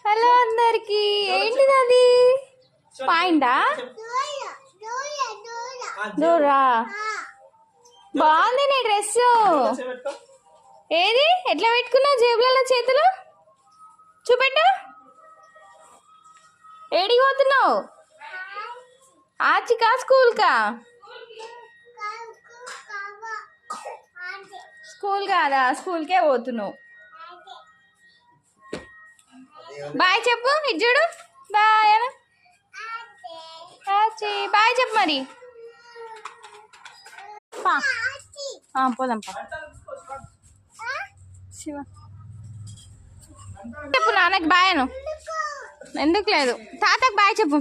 Hello అందరికి. ఏంటిది అది? పాయింటా? దూరా బాగుంది నీ డ్రెస్. ఏది ఎట్లా పెట్టుకున్నావు జేబులలో చేతులు? చూపెట్టు. ఏడికి పోతున్నావు? ఆచికా స్కూల్కా? స్కూల్ కాదా, స్కూల్కే పోతున్నావు. బాయ్ చెప్పు. ఇది చూడు. బాయ్ అను. బాయ్ చెప్పు మరి. పోదాం శివ చెప్పు. నాన్నకి బాయ్ అను. ఎందుకు లేదు, తాతకు బాయ్ చెప్పు.